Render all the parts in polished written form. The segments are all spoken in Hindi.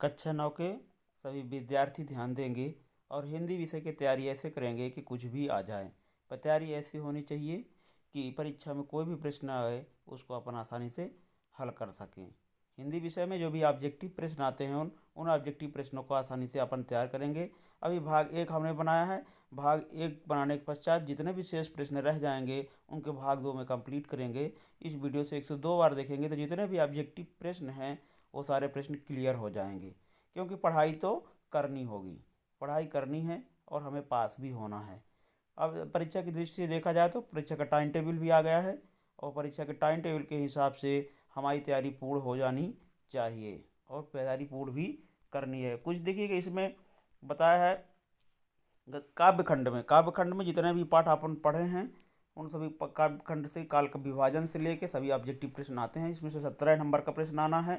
कक्षा 9 के सभी विद्यार्थी ध्यान देंगे और हिंदी विषय की तैयारी ऐसे करेंगे कि कुछ भी आ जाए। पर तैयारी ऐसी होनी चाहिए कि परीक्षा में कोई भी प्रश्न आए उसको अपन आसानी से हल कर सकें। हिंदी विषय में जो भी ऑब्जेक्टिव प्रश्न आते हैं उन ऑब्जेक्टिव प्रश्नों को आसानी से अपन तैयार करेंगे। अभी भाग एक हमने बनाया है। भाग एक बनाने के पश्चात जितने भी शेष प्रश्न रह जाएंगे उनके भाग दो में कंप्लीट करेंगे। इस वीडियो से 102 बार देखेंगे तो जितने भी ऑब्जेक्टिव प्रश्न हैं वो सारे प्रश्न क्लियर हो जाएंगे। क्योंकि पढ़ाई तो करनी होगी, पढ़ाई करनी है और हमें पास भी होना है। अब परीक्षा की दृष्टि से देखा जाए तो परीक्षा का टाइम टेबल भी आ गया है और परीक्षा के टाइम टेबल के हिसाब से हमारी तैयारी पूर्ण हो जानी चाहिए और तैयारी पूर्ण भी करनी है। कुछ देखिएगा इसमें बताया है काव्यखंड में जितने भी पाठ अपन पढ़े हैं उन सभी काव्यखंड से काल का विभाजन से लेके सभी ऑब्जेक्टिव प्रश्न आते हैं। इसमें से 17 नंबर का प्रश्न आना है।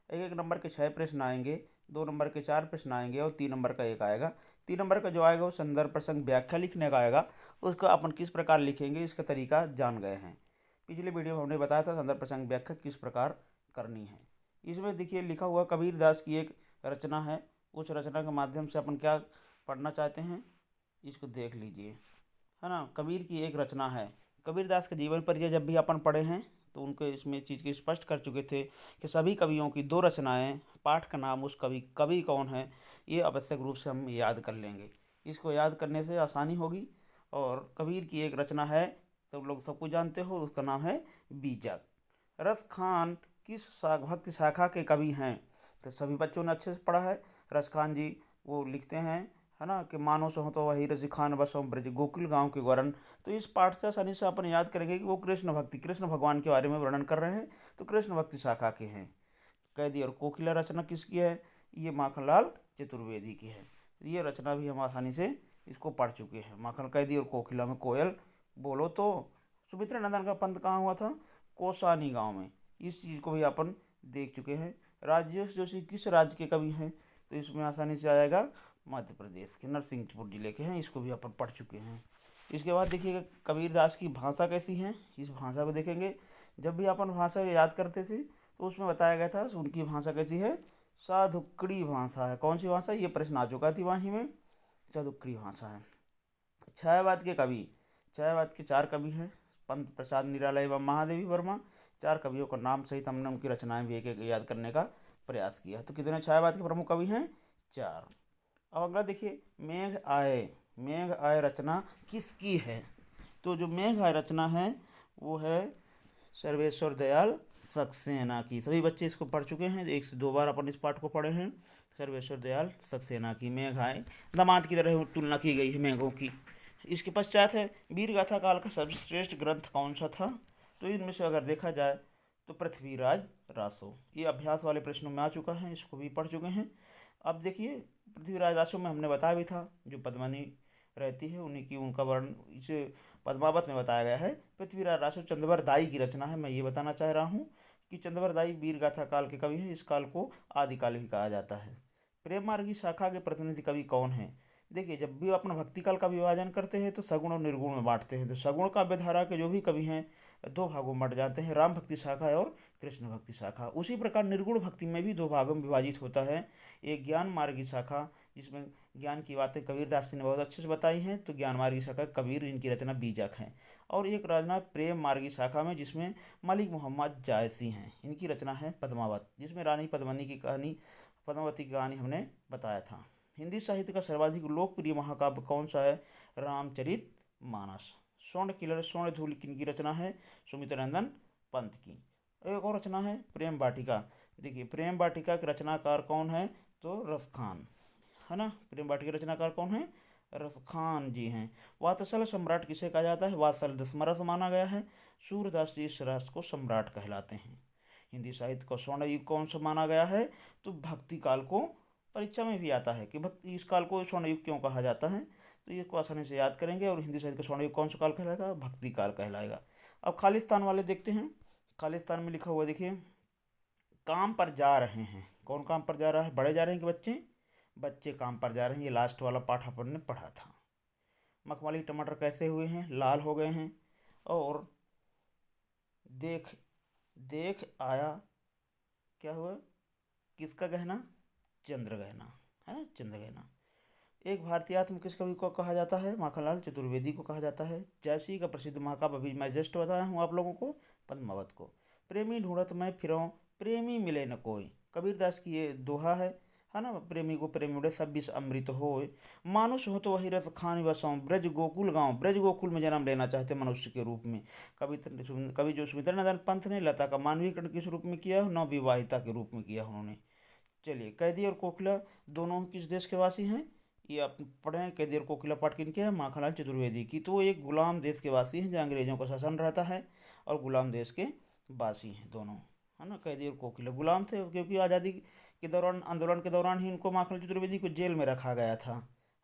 एक एक नंबर के 6 प्रश्न आएंगे, 2 नंबर के 4 प्रश्न आएंगे और 3 नंबर का एक आएगा। 3 नंबर का जो आएगा वो संदर्भ प्रसंग व्याख्या लिखने का आएगा। उसको अपन किस प्रकार लिखेंगे इसका तरीका जान गए हैं। पिछले वीडियो में हमने बताया था संदर्भ प्रसंग व्याख्या किस प्रकार करनी है। इसमें देखिए लिखा हुआ कबीर दास की एक रचना है। उस रचना के माध्यम से अपन क्या पढ़ना चाहते हैं इसको देख लीजिए, है ना। कबीर की एक रचना है। कबीरदास के जीवन परिचय जब भी अपन पढ़े हैं तो उनको इसमें चीज़ की स्पष्ट कर चुके थे कि सभी कवियों की 2 रचनाएं, पाठ का नाम, उस कवि कौन है, ये आवश्यक रूप से हम याद कर लेंगे। इसको याद करने से आसानी होगी। और कबीर की एक रचना है, सब लोग सबको जानते हो, उसका नाम है बीजक। रस खान किस भक्ति शाखा के कवि हैं, तो सभी बच्चों ने अच्छे से पढ़ा है। रस खान जी वो लिखते हैं, है ना, कि मानो सो तो वही रसी खान बसों ब्रज गोकुल गांव के गौरन। तो इस पाठ से आसानी से अपन याद करेंगे कि वो कृष्ण भक्ति, कृष्ण भगवान के बारे में वर्णन कर रहे हैं तो कृष्ण भक्ति शाखा के हैं। कैदी और कोकिला रचना किसकी है, ये माखनलाल चतुर्वेदी की है। ये रचना भी हम आसानी से इसको पढ़ चुके हैं। माखन कैदी और कोकिला में कोयल बोलो तो सुमित्रा नंदन का पंथ कहाँ हुआ था, कोसानी गांव में। इस चीज़ को भी अपन देख चुके हैं। राजेश जोशी किस राज्य के कवि हैं, तो इसमें आसानी से आएगा मध्य प्रदेश के नरसिंहपुर जिले के हैं। इसको भी अपन पढ़ चुके हैं। इसके बाद देखिएगा कबीर दास की भाषा कैसी है, इस भाषा को देखेंगे। जब भी अपन भाषा याद करते थे तो उसमें बताया गया था उनकी भाषा कैसी है, साधुकड़ी भाषा है। कौन सी भाषा, ये प्रश्न आ चुका थी वहीं में, साधुकड़ी भाषा है। छायावाद के कवि, छायावाद के 4 कवि हैं, पंत प्रसाद निराला एवं महादेवी वर्मा। 4 कवियों का नाम सहित हमने उनकी रचनाएं भी एक एक याद करने का प्रयास किया। तो कितने छायावाद के प्रमुख कवि हैं, 4। अब अगला देखिए, मेघ आए। मेघ आए रचना किसकी है, तो जो मेघ आए रचना है वो है सर्वेश्वर दयाल सक्सेना की। सभी बच्चे इसको पढ़ चुके हैं, 1 से 2 बार अपन इस पाठ को पढ़े हैं। सर्वेश्वर दयाल सक्सेना की मेघ आए, दामाद की तरह तुलना की गई है मेघों की। इसके पश्चात है वीर गाथा काल का सर्वश्रेष्ठ ग्रंथ कौन सा था, तो इनमें से अगर देखा जाए तो पृथ्वीराज रासो। ये अभ्यास वाले प्रश्नों में आ चुका है, इसको भी पढ़ चुके हैं। अब देखिए पृथ्वीराज रासो में हमने बताया भी था जो पद्मनी रहती है उन्हीं की, उनका वर्णन इस पद्मावत में बताया गया है। पृथ्वीराज रासो चंद्रवर दाई की रचना है। मैं ये बताना चाह रहा हूँ कि चंद्रवर दाई वीर गाथा काल के कवि हैं। इस काल को आदिकाल भी कहा जाता है। प्रेम मार्ग की शाखा के प्रतिनिधि कवि कौन है, देखिए जब भी अपना भक्ति काल का विभाजन करते हैं तो सगुण और निर्गुण में बांटते हैं। तो सगुण काव्य धारा के जो भी कवि हैं 2 भागों में बंट जाते हैं, राम भक्ति शाखा और कृष्ण भक्ति शाखा। उसी प्रकार निर्गुण भक्ति में भी 2 भागों में विभाजित होता है। एक ज्ञान मार्ग की शाखा जिसमें ज्ञान की बातें कबीरदास जी ने बहुत अच्छे से बताई हैं, तो ज्ञान मार्ग की शाखा कबीर, इनकी रचना बीजक है। और एक रचना प्रेम मार्ग की शाखा में जिसमें मलिक मोहम्मद जायसी हैं, इनकी रचना है पद्मावत, जिसमें रानी पद्मिनी की कहानी, पद्मावती की कहानी हमने बताया था। हिंदी साहित्य का सर्वाधिक लोकप्रिय महाकाव्य कौन सा है, रामचरित मानस। स्वर्ण किलर स्वर्ण धूल किनकी रचना है, सुमित्रानंदन पंत की। एक और रचना है प्रेम वाटिका। देखिए प्रेम वाटिका के रचनाकार कौन है, तो रसखान, है ना। प्रेम वाटिका रचनाकार कौन है, रसखान जी हैं। वात्सल सम्राट किसे कहा जाता है, वात्सल 10वां रस माना गया है। सूरदास जी इस रस को सम्राट कहलाते हैं। हिंदी साहित्य का स्वर्ण युग कौन सा माना गया है, तो भक्ति काल को, परीक्षा में भी आता है कि भक्ति इस काल को स्वर्ण युग क्यों कहा जाता है, तो ये को आसानी से याद करेंगे। और हिंदी साहित्य का स्वर्ण युग कौन सा काल कहलाएगा, भक्ति काल कहलाएगा। अब खालिस्तान वाले देखते हैं। खालिस्तान में लिखा हुआ देखिए, काम पर जा रहे हैं। कौन काम पर जा रहा है, बड़े जा रहे हैं कि बच्चे, बच्चे काम पर जा रहे हैं। ये लास्ट वाला पाठ अपन ने पढ़ा था। मखमली टमाटर कैसे हुए हैं, लाल हो गए हैं। और देख देख आया, क्या हुआ, किसका गहना, चंद्रगहना, है ना, चंद्रगहना। एक भारतीय आत्म किस कवि को कहा जाता है? माखनलाल चतुर्वेदी को कहा जाता है। जैसी का प्रसिद्ध महाकाव्य अभी मैं जस्ट बताया हूँ आप लोगों को, पद्मावत को। प्रेमी ढूंढत मैं फिरऊं, प्रेमी मिले न कोई, कबीरदास की ये दोहा है ना। प्रेमी को प्रेमी उड़े सब विष अमृत होए, मानुष हो तो वही रस खान बसों, ब्रज गोकुल गाँव, ब्रज गोकुल में जन्म लेना चाहते मनुष्य के रूप में। कवि जो सुमित्रा नंदन पंत ने लता का मानवीकरण किस रूप में किया? नवविवाहिता के रूप में किया उन्होंने। चलिए, कैदी और कोकिला दोनों किस देश के वासी हैं? ये आप पढ़ें, कैदी और कोकिला पाठ किनके हैं? माखनलाल चतुर्वेदी की। तो एक गुलाम देश के वासी हैं जहाँ अंग्रेजों का शासन रहता है, और गुलाम देश के वासी हैं दोनों, है ना। कैदी और कोकिला गुलाम थे क्योंकि आज़ादी के दौरान, आंदोलन के दौरान ही इनको, माखनलाल चतुर्वेदी को जेल में रखा गया था,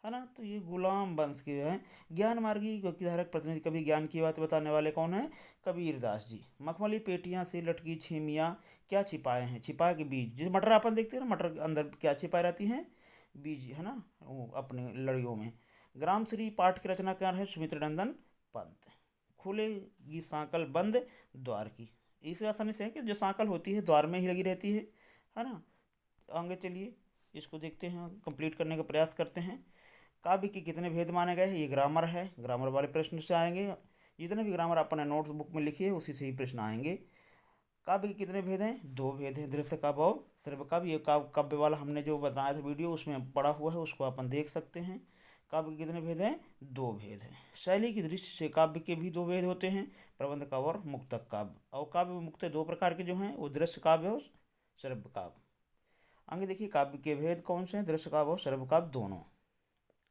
है ना। तो ये गुलाम वंश के हैं। ज्ञान मार्गी धारक प्रतिनिधि कवि, ज्ञान की बात बताने वाले कौन है? कबीरदास जी। मखमली पेटियां से लटकी छेमियाँ, क्या छिपाए हैं? छिपा के बीज, जैसे मटर अपन देखते हैं ना, मटर के अंदर क्या छिपाए रहती हैं? बीज, है ना, वो अपने लड़ियों में। ग्राम श्री पाठ की रचनाकार है सुमित्र नंदन पंत। खुलेगी सांकल बंद द्वार की, इसे आसानी से है कि जो सांकल होती है द्वार में ही लगी रहती है ना। आगे चलिए, इसको देखते हैं, कंप्लीट करने का प्रयास करते हैं। काव्य के कितने भेद माने गए हैं? ये ग्रामर है, ग्रामर वाले प्रश्न से आएंगे। जितने भी ग्रामर अपने नोट्स बुक में लिखिए उसी से ही प्रश्न आएंगे। काव्य के कितने भेद हैं? दो भेद हैं, दृश्य काव्य और श्रव्य काव्य। ये काव्य वाला हमने जो बताया था वीडियो, उसमें पड़ा हुआ है, उसको अपन देख सकते हैं। काव्य के कितने भेद हैं? दो भेद हैं। शैली की दृष्टि से काव्य के भी दो भेद होते हैं, प्रबंध काव्य और मुक्तक काव्य। और काव्य मुक्त दो प्रकार के जो हैं वो दृश्य काव्य और श्रव्य काव्य। आगे देखिए, काव्य के भेद कौन से हैं? दृश्य काव्य और श्रव्य काव्य दोनों,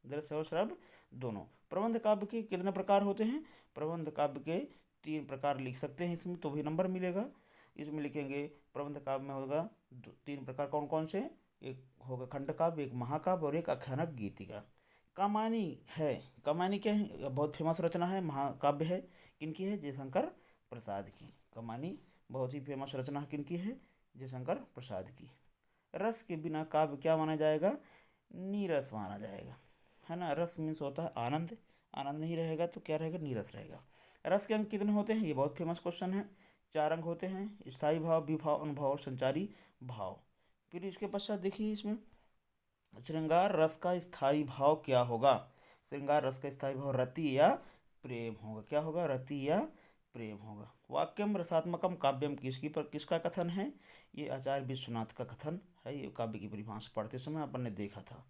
दृश्य और श्रव्य दोनों। प्रबंध काव्य के कितने प्रकार होते हैं? प्रबंध काव्य के तीन प्रकार लिख सकते हैं इसमें, तो भी नंबर मिलेगा। इसमें लिखेंगे प्रबंध काव्य में होगा तीन प्रकार, कौन कौन से? एक होगा खंड काव्य, एक महाकाव्य और एक आख्यानक गीतिका। कमानी है, कमानी क्या है? बहुत फेमस रचना है, महाकाव्य है। किनकी है? जयशंकर प्रसाद की। कमानी बहुत ही फेमस रचना किनकी है? जयशंकर प्रसाद की। रस के बिना काव्य क्या माना जाएगा? नीरस माना जाएगा, है ना। रस मीन्स होता है आनंद, आनंद नहीं रहेगा तो क्या रहेगा? नीरस रहेगा। रस के अंग कितने होते हैं? ये बहुत फेमस क्वेश्चन है। चार अंग होते हैं, स्थायी भाव, विभाव, अनुभव और संचारी भाव। फिर इसके पश्चात देखिए, इसमें श्रृंगार रस का स्थायी भाव क्या होगा? श्रृंगार रस का स्थायी भाव रति या प्रेम होगा। क्या होगा? रति या प्रेम होगा। वाक्यम रसात्मकम काव्यम किसका कथन है? ये आचार्य विश्वनाथ का कथन है। ये काव्य की परिभाषा पढ़ते समय अपन ने देखा था।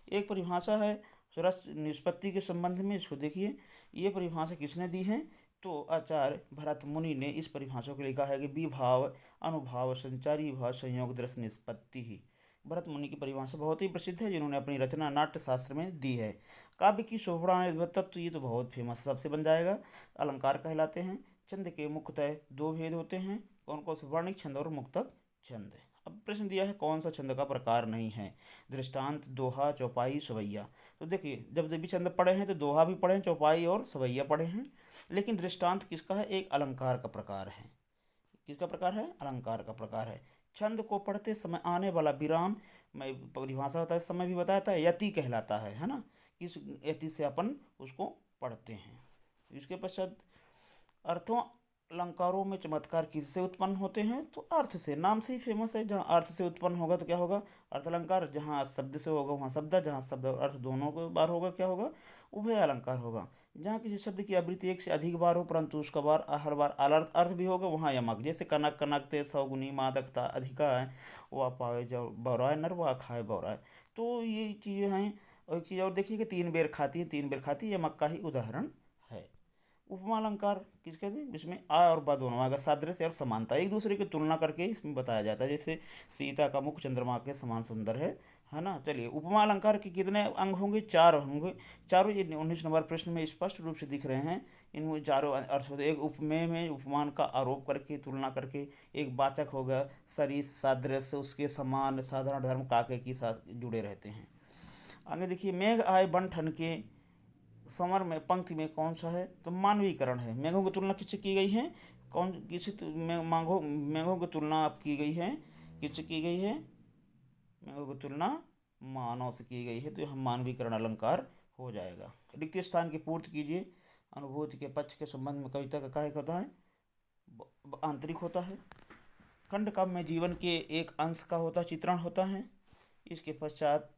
एक परिभाषा है रस निष्पत्ति के संबंध में, इसको देखिए। ये परिभाषा किसने दी है? तो आचार्य भरत मुनि ने इस परिभाषा को लिखा है कि विभाव, अनुभाव, संचारी भाव, संयोग, दृश्य, निष्पत्ति ही। भरत मुनि की परिभाषा बहुत ही प्रसिद्ध है, जिन्होंने अपनी रचना नाट्य शास्त्र में दी है। काव्य की शोभा तत्व, ये तो बहुत फेमस सबसे बन जाएगा, अलंकार कहलाते हैं। छंद के मुख्यतः दो भेद होते हैं, कौन कौन से? वर्णिक छंद और मुक्तक छंद। अब प्रश्न दिया है कौन सा छंद का प्रकार नहीं है? दृष्टांत, दोहा, चौपाई, सवैया। तो देखिए, जब देवी छंद पढ़े हैं तो दोहा भी पढ़े हैं, चौपाई और सवैया पढ़े हैं। लेकिन दृष्टांत किसका है? एक अलंकार का प्रकार है। किसका प्रकार है? अलंकार का प्रकार है। छंद को पढ़ते समय आने वाला विराम, मैं परिभाषा होता है समय भी बताया था, यति कहलाता है ना। इस यति से अपन उसको पढ़ते हैं। इसके पश्चात अर्थों, अलंकारों में चमत्कार किससे उत्पन्न होते हैं? तो अर्थ से, नाम से ही फेमस है। जहाँ अर्थ से उत्पन्न होगा तो क्या होगा? अर्थ अलंकार। जहाँ शब्द से होगा वहाँ शब्द, जहाँ शब्द और अर्थ दोनों को बार होगा क्या होगा? उभय अलंकार होगा। जहाँ किसी शब्द की आवृत्ति एक से अधिक बार हो परंतु उसका बार हर बार अलर्थ अर्थ भी होगा, वहाँ यमक। जैसे कनक, कनकते, सौगुनी, मादकता, अधिका है, वह पाए जब बौराए नर, वह खाए बौराए। तो ये चीज़ें हैं। और एक चीज़ और देखिए कि तीन बेर खाती है, तीन बेर खाती है, यमक का ही उदाहरण है। उपमा अलंकार किस कहते हैं? इसमें आ और बा दोनों आएगा, सादृश्य और समानता, एक दूसरे की तुलना करके इसमें बताया जाता है। जैसे सीता का मुख चंद्रमा के समान सुंदर है ना। चलिए, उपमा अलंकार के कितने अंग होंगे? चार होंगे। चारों ये 19 नंबर प्रश्न में स्पष्ट रूप से दिख रहे हैं। इनमें चारों अर्थ होते हैं। एक उपमेय में उपमान का आरोप करके, तुलना करके। एक वाचक होगा सरिस, सादृश्य, उसके समान, साधारण, धर्म, काके की साथ जुड़े रहते हैं। आगे देखिए, मेघ आए बन ठन के, समर में पंक्ति में कौन सा है? तो मानवीकरण है। मेघों की तुलना किससे की गई है? कौन किसी मेघों की तुलना आप की गई है? किससे की गई है? मेघों की तुलना मानव से की गई है, तो हम मानवीकरण अलंकार हो जाएगा। रिक्त स्थान की पूर्ति कीजिए। अनुभूति के पक्ष के संबंध में कविता का कायक होता है? आंतरिक होता है। खंड काव्य में जीवन के एक अंश का होता चित्रण होता है। इसके पश्चात